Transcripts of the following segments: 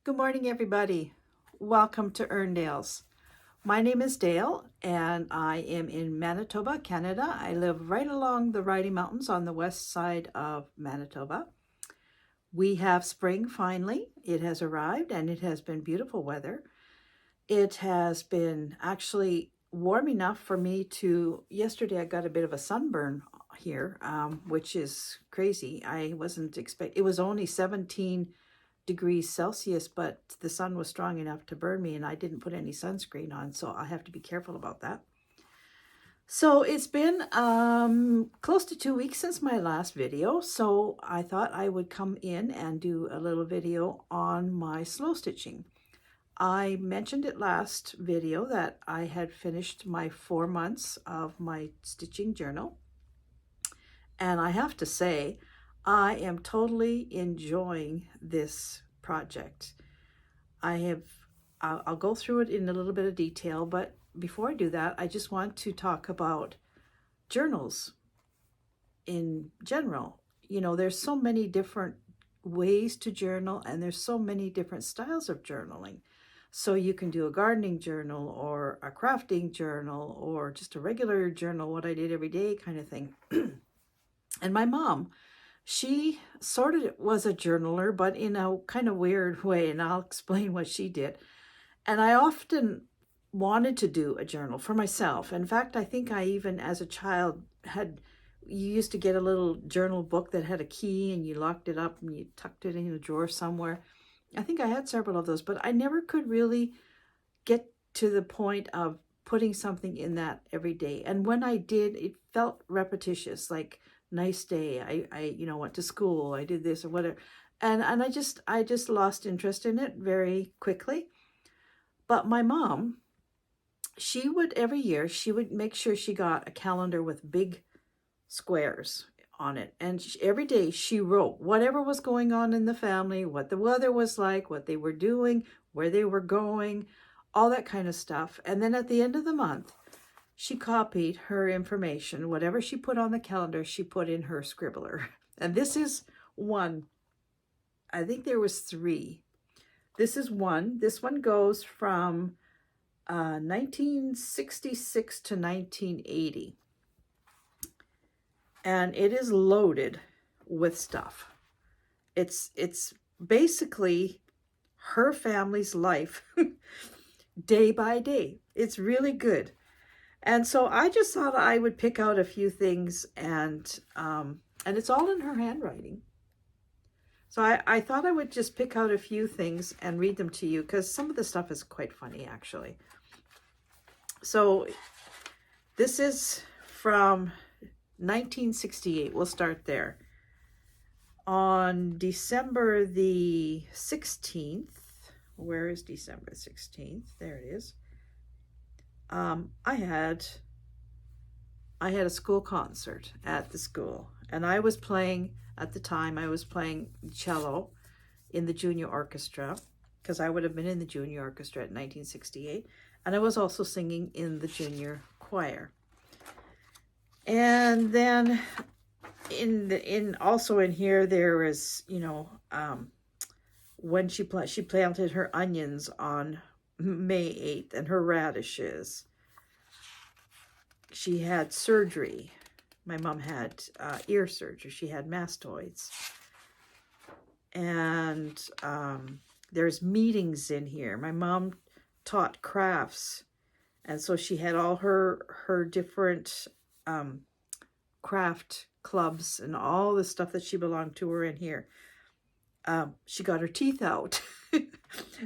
Good morning, everybody. Welcome to Erndale's. My name is Dale, and I am in Manitoba, Canada. I live right along the Riding Mountains on the west side of Manitoba. We have spring finally. It has arrived, and it has been beautiful weather. It has been actually warm enough for me to. Yesterday, I got a bit of a sunburn here, which is crazy. I wasn't expect. It was only 17 degrees Celsius, but the sun was strong enough to burn me, and I didn't put any sunscreen on, so I have to be careful about that. So it's been close to 2 weeks since my last video, so I thought I would come in and do a little video on my slow stitching. I mentioned it last video that I had finished my 4 months of my stitching journal, and I have to say I am totally enjoying this project. I'll go through it in a little bit of detail, but before I do that, I just want to talk about journals in general. You know, there's so many different ways to journal, and there's so many different styles of journaling. So you can do a gardening journal or a crafting journal or just a regular journal, what I did every day kind of thing. And my mom, she sort of was a journaler, but in a kind of weird way, and I'll explain what she did. And I often wanted to do a journal for myself. In fact, I think I even as a child you used to get a little journal book that had a key and you locked it up and you tucked it in a drawer somewhere. I think I had several of those, but I never could really get to the point of putting something in that every day. And when I did, it felt repetitious, like nice day. I went to school, I did this or whatever. And I just lost interest in it very quickly. But my mom, she would every year, she would make sure she got a calendar with big squares on it. And every day she wrote whatever was going on in the family, what the weather was like, what they were doing, where they were going, all that kind of stuff. And then at the end of the month, she copied her information. Whatever she put on the calendar, she put in her scribbler. And this is one. I think there was 3. This is one. This one goes from 1966 to 1980. And it is loaded with stuff. It's basically her family's life day by day. It's really good. And so I just thought I would pick out a few things, and it's all in her handwriting. So I thought I would just pick out a few things and read them to you, because some of the stuff is quite funny, actually. So this is from 1968. We'll start there. On December the 16th, where is December 16th? There it is. I had a school concert at the school, and I was playing, at the time, I was playing cello in the junior orchestra, because I would have been in the junior orchestra in 1968, and I was also singing in the junior choir. And then also in here there is, when she planted her onions on May 8th, and her radishes. She had surgery. My mom had ear surgery. She had mastoids. And there's meetings in here. My mom taught crafts, and so she had all her different craft clubs, and all the stuff that she belonged to were in here. She got her teeth out,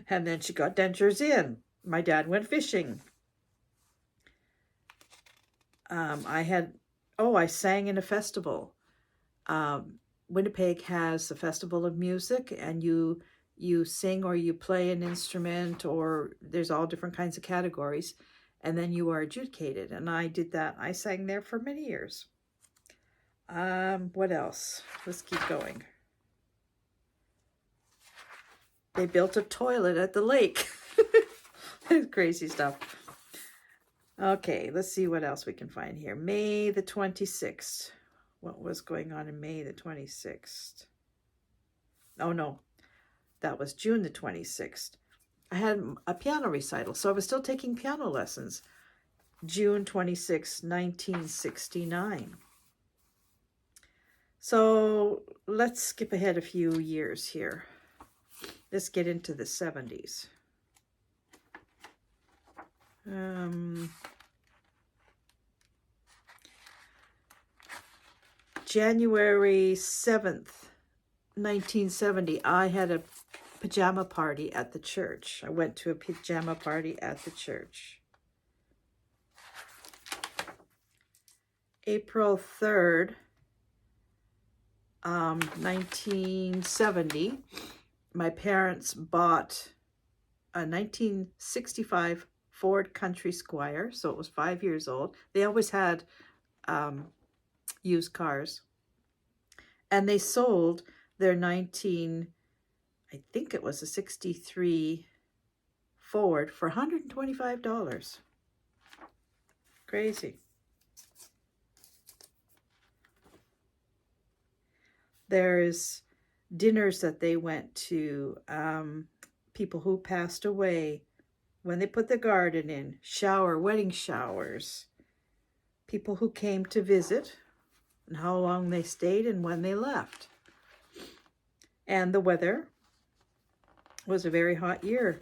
and then she got dentures in. My dad went fishing. I sang in a festival. Winnipeg has a festival of music, and you sing or you play an instrument, or there's all different kinds of categories, and then you are adjudicated. And I did that. I sang there for many years. What else? Let's keep going. They built a toilet at the lake. Crazy stuff. Okay, let's see what else we can find here. May the 26th. What was going on in May the 26th? Oh, no. That was June the 26th. I had a piano recital, so I was still taking piano lessons. June 26, 1969. So let's skip ahead a few years here. Let's get into the 70s. January 7th, 1970, I had a pajama party at the church. I went to a pajama party at the church. April 3rd, 1970, my parents bought a 1965 Ford Country Squire, so it was 5 years old. They always had used cars. And they sold their I think it was a 63 Ford for $125. Crazy. There's dinners that they went to, people who passed away, when they put the garden in, wedding showers, people who came to visit, and how long they stayed and when they left. And the weather was a very hot year.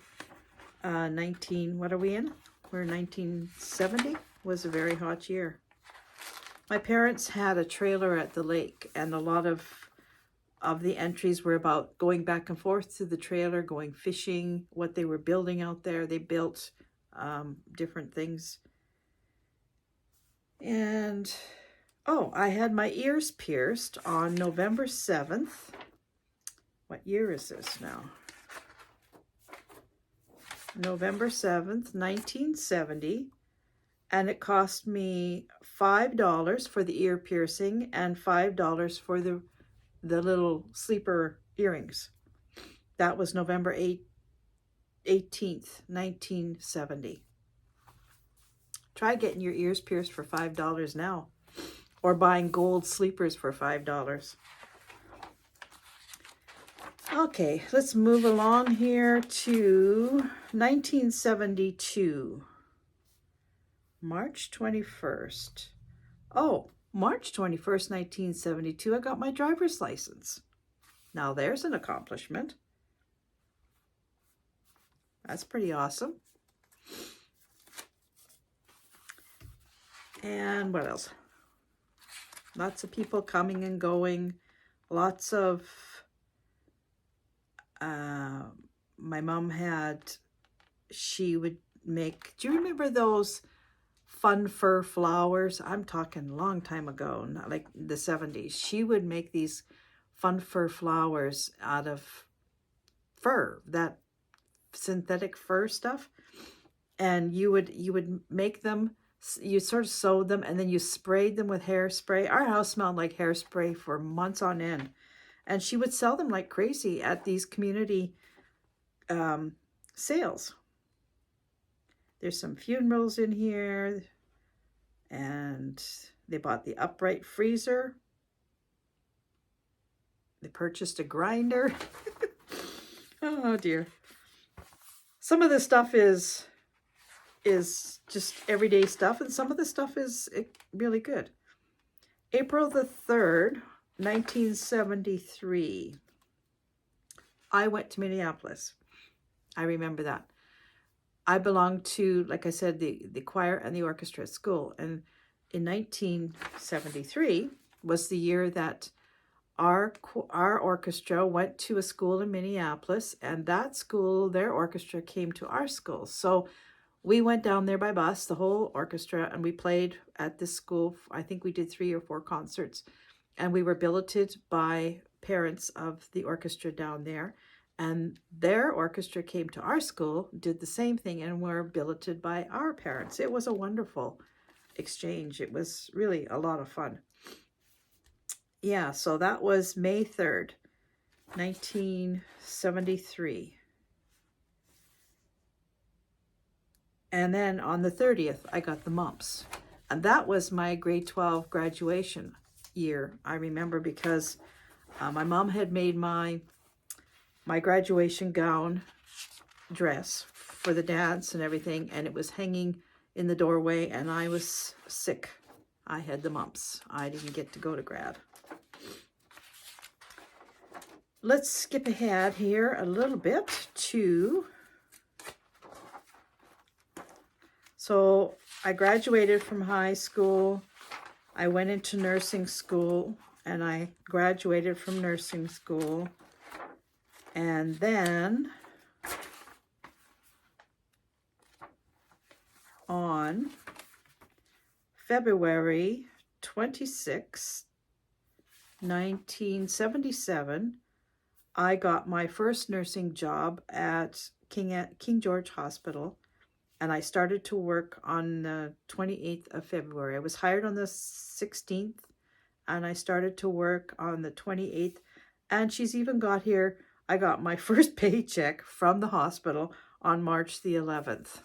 What are we in? We're in 1970, was a very hot year. My parents had a trailer at the lake, and a lot of the entries were about going back and forth to the trailer, going fishing, what they were building out there. They built different things. And, oh, I had my ears pierced on November 7th. What year is this now? November 7th, 1970. And it cost me $5 for the ear piercing and $5 for the little sleeper earrings. That was November 18th, 1970. Try getting your ears pierced for $5 now, or buying gold sleepers for $5. Okay, let's move along here to 1972. March 21st. Oh, March 21st, 1972, I got my driver's license. Now there's an accomplishment. That's pretty awesome. And what else? Lots of people coming and going. Lots of... my mom she would make... Do you remember those fun fur flowers? I'm talking a long time ago, not like the 70s. She would make these fun fur flowers out of fur, that synthetic fur stuff. And you would make them, you sort of sewed them, and then you sprayed them with hairspray. Our house smelled like hairspray for months on end. And she would sell them like crazy at these community sales. There's some funerals in here. And they bought the upright freezer. They purchased a grinder. Oh dear. Some of the stuff is just everyday stuff, and some of the stuff is really good. April the 3rd, 1973. I went to Minneapolis. I remember that. I belonged to, like I said, the choir and the orchestra at school. And in 1973 was the year that our orchestra went to a school in Minneapolis, and that school, their orchestra, came to our school. So we went down there by bus, the whole orchestra, and we played at this school. I think we did 3 or 4 concerts, and we were billeted by parents of the orchestra down there. And their orchestra came to our school, did the same thing, and were billeted by our parents. It was a wonderful exchange. It was really a lot of fun. Yeah, so that was May 3rd, 1973. And then on the 30th, I got the mumps. And that was my grade 12 graduation year. I remember because my mom had made my my graduation gown dress for the dance and everything, and it was hanging in the doorway, and I was sick. I had the mumps. I didn't get to go to grad. Let's skip ahead here a little bit to, so I graduated from high school. I went into nursing school, and I graduated from nursing school. And then on February 26, 1977, I got my first nursing job at King George Hospital, and I started to work on the 28th of February. I was hired on the 16th, and I started to work on the 28th, and she's even got here, I got my first paycheck from the hospital on March the 11th.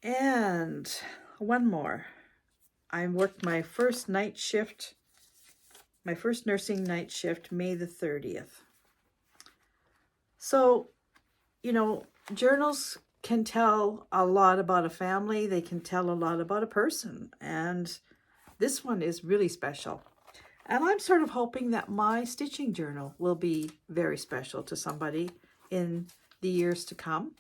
And one more. I worked my first night shift, my first nursing night shift, May the 30th. So, you know, journals can tell a lot about a family. They can tell a lot about a person. And this one is really special. And I'm sort of hoping that my stitching journal will be very special to somebody in the years to come.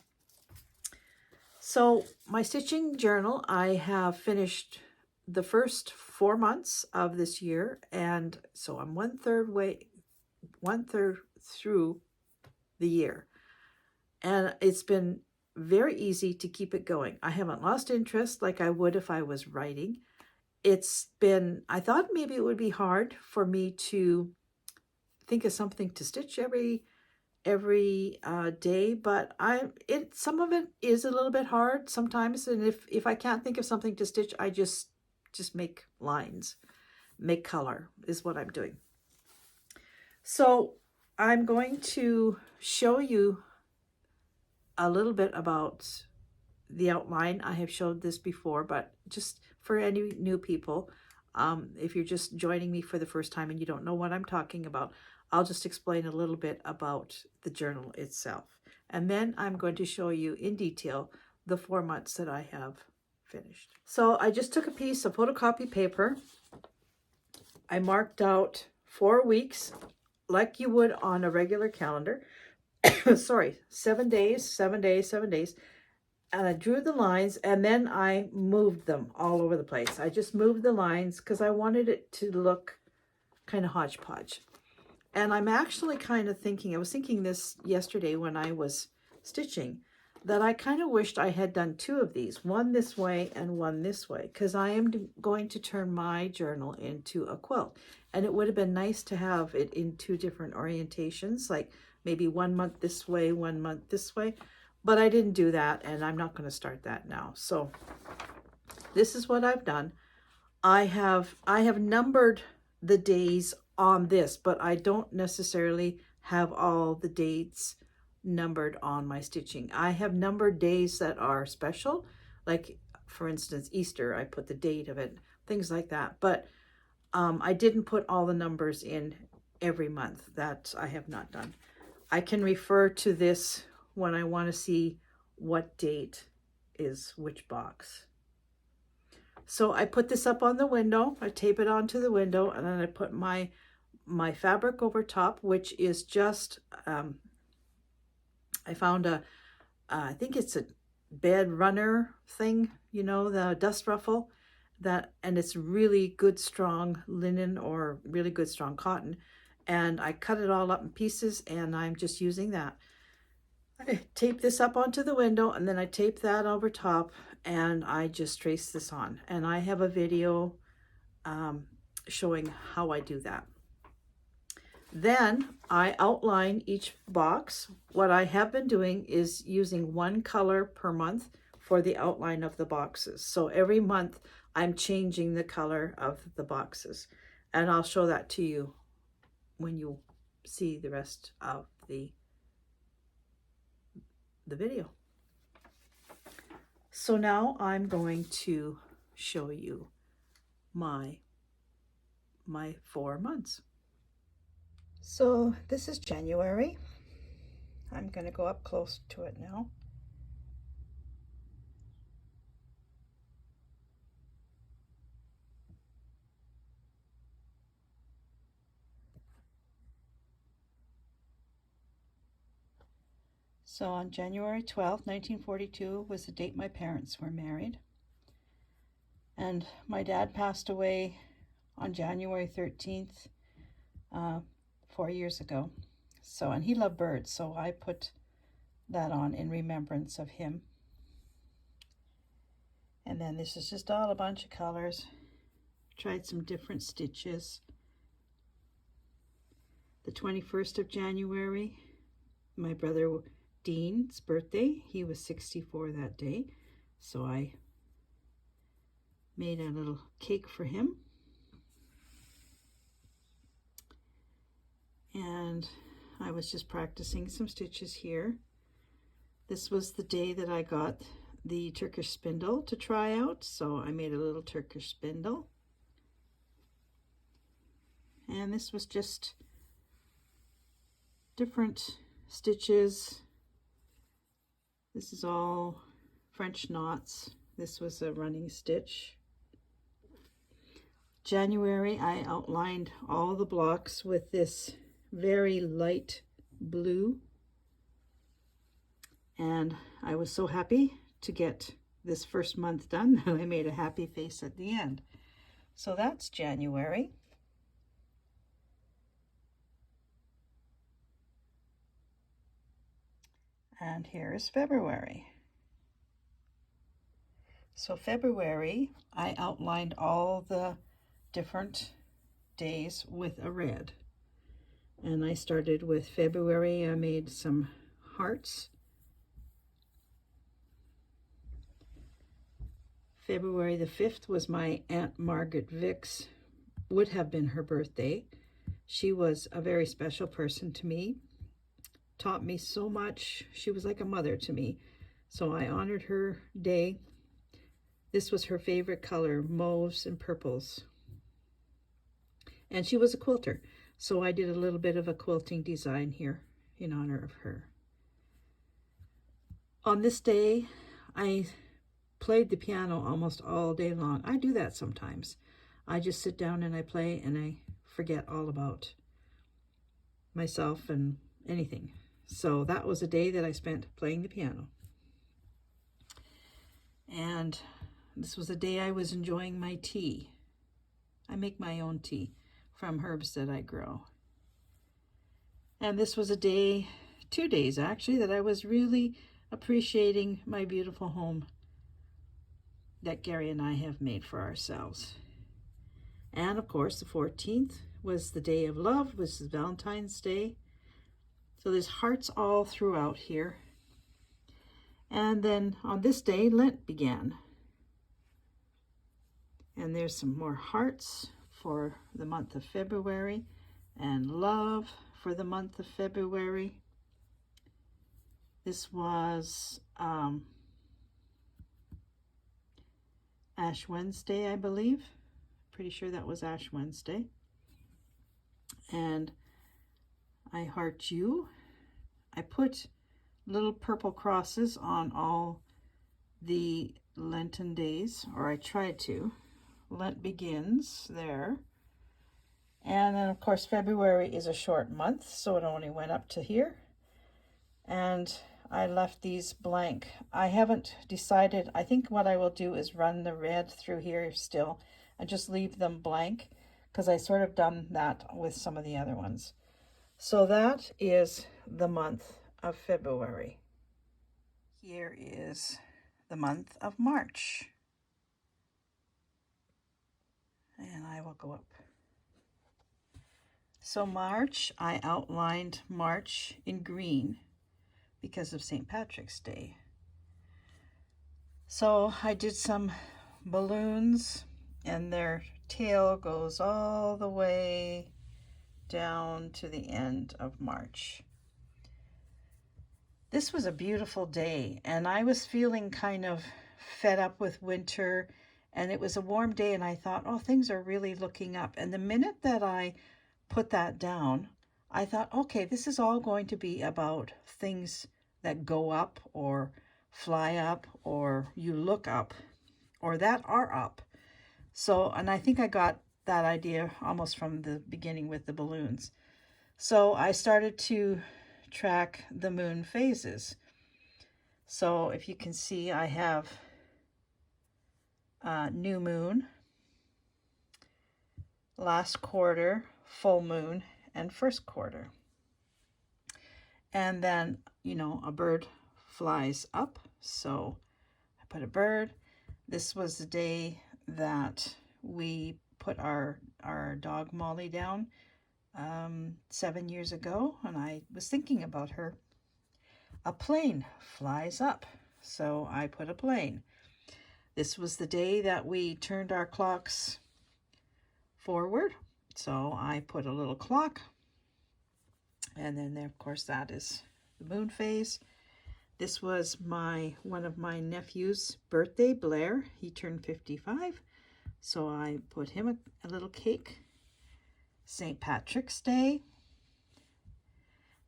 So my stitching journal, I have finished the first 4 months of this year, and so I'm one third through the year, and it's been very easy to keep it going. I haven't lost interest like I would if I was writing. It's been, I thought maybe it would be hard for me to think of something to stitch every day, but some of it is a little bit hard sometimes, and if I can't think of something to stitch, I just make lines, make color is what I'm doing. So I'm going to show you a little bit about the outline. I have showed this before, but just for any new people, if you're just joining me for the first time and you don't know what I'm talking about, I'll just explain a little bit about the journal itself. And then I'm going to show you in detail the 4 months that I have finished. So I just took a piece of photocopy paper. I marked out 4 weeks like you would on a regular calendar. Sorry, 7 days, 7 days, 7 days. And I drew the lines, and then I moved them all over the place. I just moved the lines because I wanted it to look kind of hodgepodge. And I'm actually kind of thinking, I was thinking this yesterday when I was stitching, that I kind of wished I had done 2 of these, one this way and one this way, because I am going to turn my journal into a quilt. And it would have been nice to have it in 2 different orientations, like maybe 1 month this way, 1 month this way. But I didn't do that, and I'm not going to start that now. So this is what I've done. I have numbered the days on this, but I don't necessarily have all the dates numbered on my stitching. I have numbered days that are special, like for instance Easter, I put the date of it, things like that. But I didn't put all the numbers in every month. That I have not done. I can refer to this when I want to see what date is which box. So I put this up on the window, I tape it onto the window, and then I put my fabric over top, which is just, I found I think it's a bed runner thing, you know, the dust ruffle, and it's really good strong linen or really good strong cotton. And I cut it all up in pieces, and I'm just using that. I tape this up onto the window, and then I tape that over top, and I just trace this on. And I have a video showing how I do that. Then I outline each box. What I have been doing is using 1 color per month for the outline of the boxes. So every month I'm changing the color of the boxes, and I'll show that to you when you see the rest of the video. So now I'm going to show you my 4 months. So this is January. I'm going to go up close to it now. So on January 12th, 1942 was the date my parents were married. And my dad passed away on January 13th, 4 years ago. So, and he loved birds, so I put that on in remembrance of him. And then this is just all a bunch of colors. Tried some different stitches. The 21st of January, my brother Dean's birthday. He was 64 that day, so I made a little cake for him. And I was just practicing some stitches here. This was the day that I got the Turkish spindle to try out, so I made a little Turkish spindle. And this was just different stitches. This is all French knots. This was a running stitch. January, I outlined all the blocks with this very light blue. And I was so happy to get this first month done that I made a happy face at the end. So that's January. And here's February. So February, I outlined all the different days with a red. And I started with February. I made some hearts. February the 5th was my Aunt Margaret Vick's, would have been her birthday. She was a very special person to me, taught me so much. She was like a mother to me. So I honored her day. This was her favorite color, mauves and purples. And she was a quilter. So I did a little bit of a quilting design here in honor of her. On this day, I played the piano almost all day long. I do that sometimes. I just sit down and I play and I forget all about myself and anything. So that was a day that I spent playing the piano. And this was a day I was enjoying my tea. I make my own tea from herbs that I grow. And this was a day, 2 days actually, that I was really appreciating my beautiful home that Gary and I have made for ourselves. And of course, the 14th was the day of love, which is Valentine's Day. So there's hearts all throughout here. And then on this day, Lent began. And there's some more hearts for the month of February and love for the month of February. This was Ash Wednesday, I believe. Pretty sure that was Ash Wednesday. And I heart you. I put little purple crosses on all the Lenten days, or I tried to. Lent begins there. And then of course February is a short month, so it only went up to here. And I left these blank. I haven't decided. I think what I will do is run the red through here still and just leave them blank, because I sort of done that with some of the other ones. So that is the month of February. Here is the month of March. And I will go up. So March, I outlined March in green because of St. Patrick's Day. So I did some balloons, and their tail goes all the way down to the end of March. This was a beautiful day, and I was feeling kind of fed up with winter, and it was a warm day, and I thought, oh, things are really looking up. And the minute that I put that down, I thought, okay, this is all going to be about things that go up or fly up or you look up or that are up. So, and I think I got that idea almost from the beginning with the balloons. So I started to track the moon phases. So if you can see, I have new moon, last quarter, full moon, and first quarter. And then, you know, a bird flies up. So I put a bird. This was the day that we put our dog Molly down 7 years ago, and I was thinking about her. A plane flies up, so I put a plane. This was the day that we turned our clocks forward, so I put a little clock. And then there, of course, that is the moon phase. This was one of my nephew's birthday, Blair. He turned 55, so I put him a little cake. St. Patrick's Day.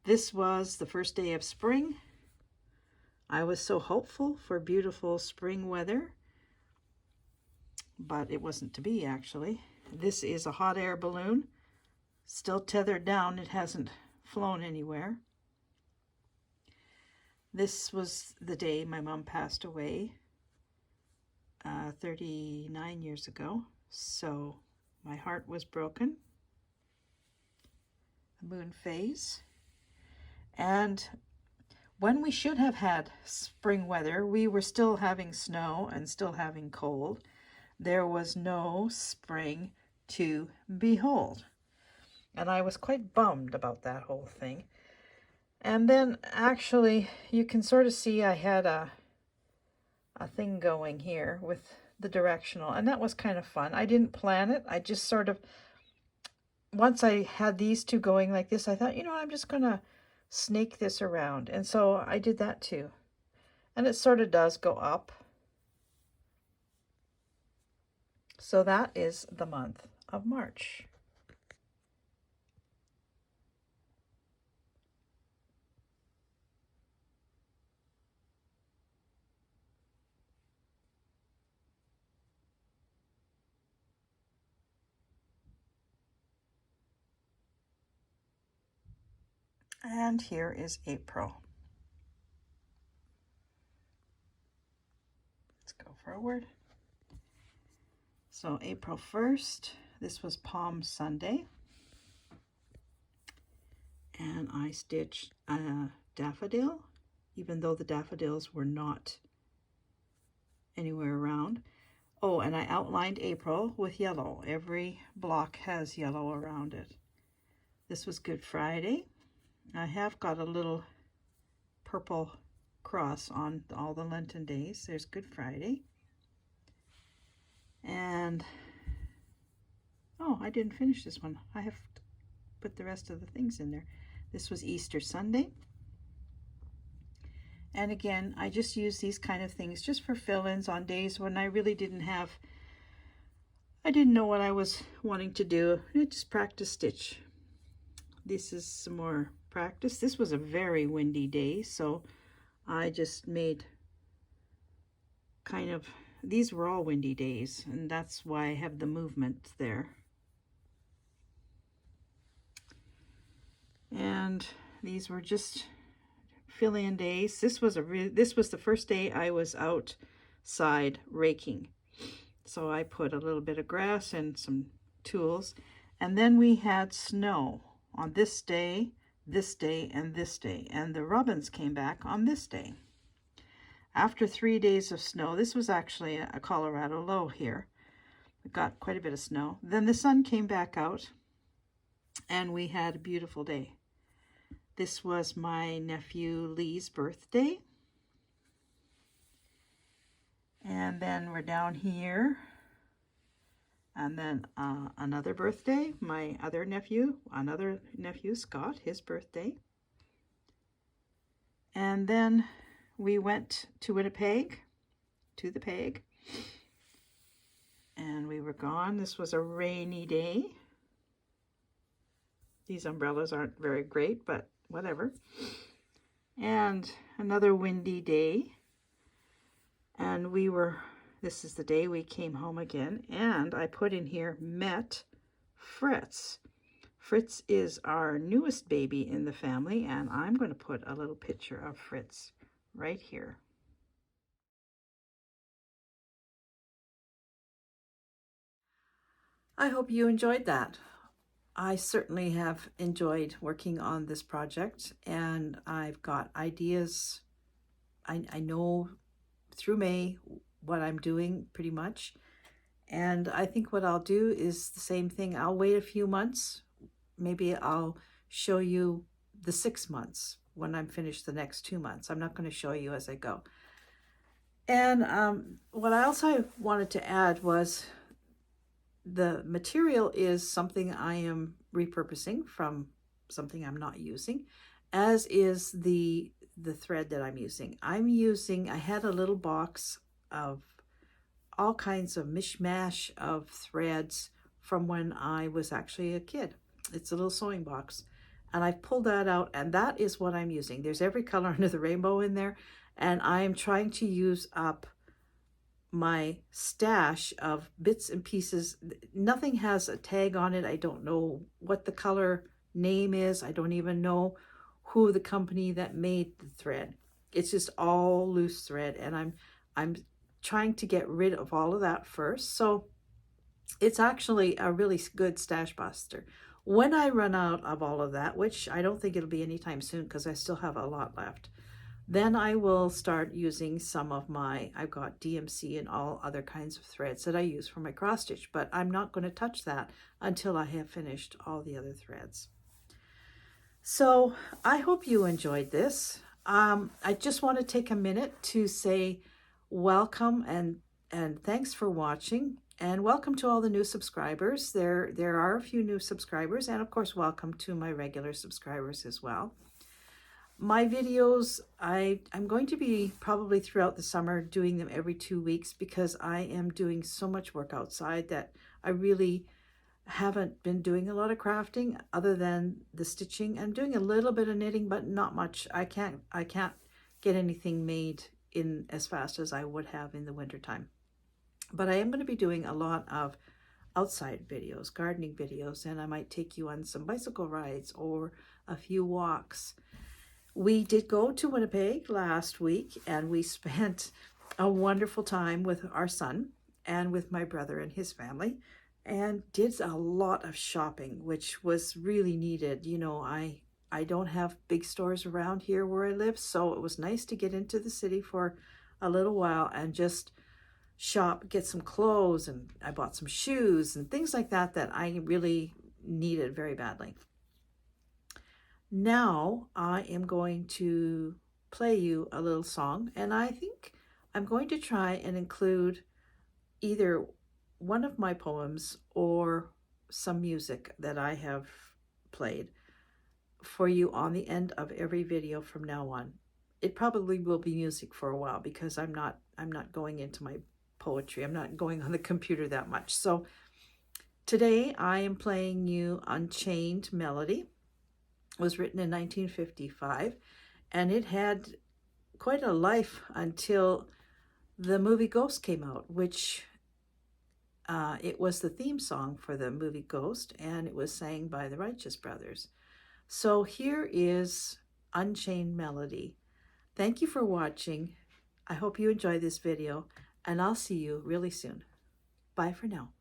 This was the first day of spring. I was so hopeful for beautiful spring weather, but it wasn't to be, actually. This is a hot air balloon, still tethered down. It hasn't flown anywhere. This was the day my mom passed away 39 years ago, so my heart was broken. The moon phase. And when we should have had spring weather, we were still having snow and still having cold. There was no spring to behold. And I was quite bummed about that whole thing. And then actually you can sort of see I had a thing going here with the directional, and that was kind of fun. I didn't plan it. I just sort of, once I had these two going like this, I thought, you know, I'm just going to snake this around. And so I did that too. And it sort of does go up. So that is the month of March. And here is April. Let's go forward. So April 1st, this was Palm Sunday. And I stitched a daffodil, even though the daffodils were not anywhere around. Oh, and I outlined April with yellow. Every block has yellow around it. This was Good Friday. I have got a little purple cross on all the Lenten days. There's Good Friday. And, oh, I didn't finish this one. I have to put the rest of the things in there. This was Easter Sunday. And again, I just use these kind of things just for fill-ins on days when I really didn't know what I was wanting to do. I just practice stitch. This is some more practice. This was a very windy day, so I just made kind of, these were all windy days, and that's why I have the movement there. And these were just fill-in days. This was the first day I was outside raking. So I put a little bit of grass and some tools, and then we had snow on this day, and this day, and the robins came back on this day. After 3 days of snow, this was actually a Colorado low here. We got quite a bit of snow. Then the sun came back out, and we had a beautiful day. This was my nephew Lee's birthday. And then we're down here. And then another birthday, my other nephew, Scott, his birthday. And then we went to Winnipeg, to the Peg. And we were gone. This was a rainy day. These umbrellas aren't very great, but whatever. And another windy day. And this is the day we came home again. And I put in here, met Fritz. Fritz is our newest baby in the family, and I'm going to put a little picture of Fritz right here. I hope you enjoyed that. I certainly have enjoyed working on this project, and I've got ideas. I know through May what I'm doing pretty much, and I think what I'll do is the same thing. I'll wait a few months. Maybe I'll show you the 6 months when I'm finished the next 2 months. I'm not going to show you as I go. And what I also wanted to add was the material is something I am repurposing from something I'm not using, as is the thread that I'm using. I had a little box of all kinds of mishmash of threads from when I was actually a kid. It's a little sewing box, and I've pulled that out, and that is what I'm using. There's every color under the rainbow in there, and I am trying to use up my stash of bits and pieces. Nothing has a tag on it. I don't know what the color name is. I don't even know who the company that made the thread. It's just all loose thread, and I'm trying to get rid of all of that first. So it's actually a really good stash buster. When I run out of all of that, which I don't think it'll be anytime soon because I still have a lot left, then I will start using some of I've got DMC and all other kinds of threads that I use for my cross stitch, but I'm not going to touch that until I have finished all the other threads. So I hope you enjoyed this. I just want to take a minute to say welcome and thanks for watching, and welcome to all the new subscribers. There are a few new subscribers, and of course welcome to my regular subscribers as well. My videos, I'm going to be probably throughout the summer doing them every 2 weeks because I am doing so much work outside that I really haven't been doing a lot of crafting other than the stitching. I'm doing a little bit of knitting, but not much. I can't get anything made in as fast as I would have in the wintertime. But I am going to be doing a lot of outside videos, gardening videos, and I might take you on some bicycle rides or a few walks. We did go to Winnipeg last week, and we spent a wonderful time with our son and with my brother and his family, and did a lot of shopping, which was really needed. You know, I don't have big stores around here where I live, so it was nice to get into the city for a little while and just shop, get some clothes, and I bought some shoes and things like that that I really needed very badly. Now I am going to play you a little song, and I think I'm going to try and include either one of my poems or some music that I have played for you on the end of every video from now on. It probably will be music for a while because I'm not going into my poetry. I'm not going on the computer that much. So today I am playing you Unchained Melody. It was written in 1955, and it had quite a life until the movie Ghost came out, which it was the theme song for the movie Ghost, and it was sang by the Righteous Brothers. So here is Unchained Melody. Thank you for watching. I hope you enjoyed this video, and I'll see you really soon. Bye for now.